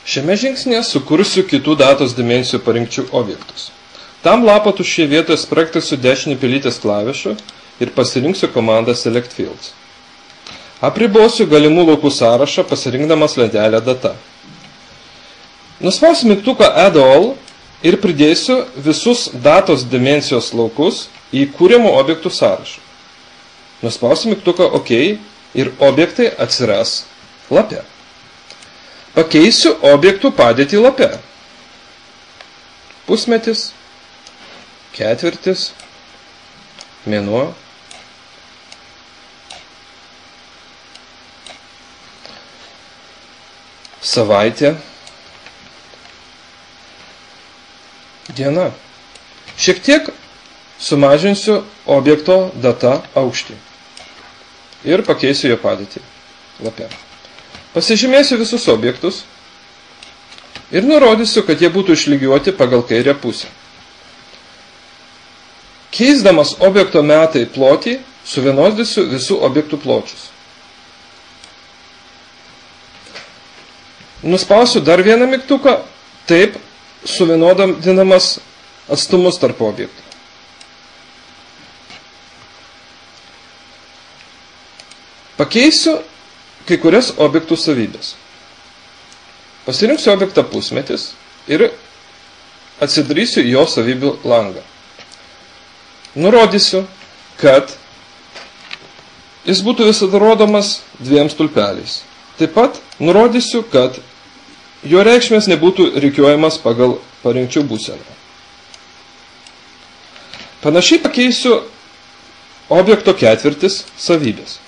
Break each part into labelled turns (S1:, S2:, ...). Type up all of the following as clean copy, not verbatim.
S1: Šiame žingsnėje sukursiu kitų datos dimensijų parinkčių objektus. Tam lapo tuščioje vietoje spragtelsiu dešinį pelytės klavišu ir pasirinksiu komandą Select Fields. Apribosiu galimų laukų sąrašą pasirinkdamas lentelę data. Nuspausiu mygtuką Add All ir pridėsiu visus datos dimensijos laukus į kūriamų objektų sąrašą. Nuspausiu mygtuką OK ir objektai atsiras lape. Pakeisiu objektų padėtį lape. Pusmetis, ketvirtis, mėnuo, savaitė, diena. Šiek tiek sumažinsiu objekto data aukštį ir pakeisiu jo padėtį lape. Pasižymėsiu visus objektus ir nurodysiu, kad jie būtų išlygiuoti pagal kairę pusę. Keisdamas objekto metai plotį, suvienodysiu visų objektų pločius. Nuspausiu dar vieną mygtuką, taip suvienodinamas atstumus tarp objektų. Pakeisiu kai kurias objektų savybės. Pasirinksiu objektą pusmetis ir atsidarysiu jo savybių langą. Nurodysiu, kad jis būtų visada rodomas dviem stulpeliais. Taip pat nurodysiu, kad jo reikšmės nebūtų rikiuojamas pagal parinkčių būseną. Panašiai pakeisiu objekto ketvirtis savybės.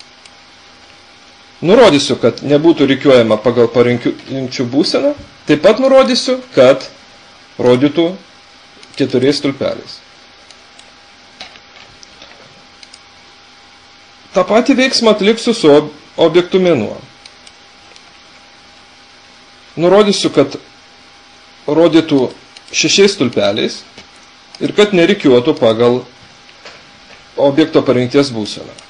S1: Nurodysiu, kad nebūtų rikiuojama pagal parinkčių būseną, taip pat nurodysiu, kad rodytų 4 stulpeliais. Ta patį veiksmą atliksiu su objektu mėnuo. Nurodysiu, kad rodytų 6 stulpeliais ir kad nerikiuotų pagal objekto parinkties būseną.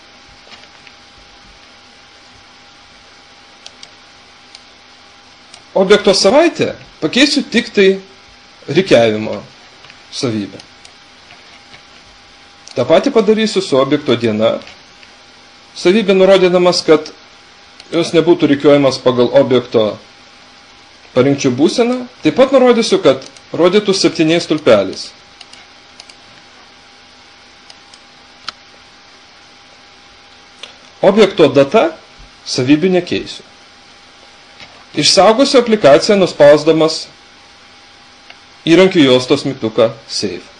S1: Objekto savaitę pakeisiu tik tai rikiavimo savybę. Ta patį padarysiu su objekto diena, savybė nurodydamas, kad jos nebūtų rikiuojamas pagal objekto parinkčių būseną, taip pat nurodysiu, kad rodytų 7 stulpeliais. Objekto data savybių nekeisiu. Išsaugosiu aplikaciją nuspausdamas įrankių juostos mygtuką Save.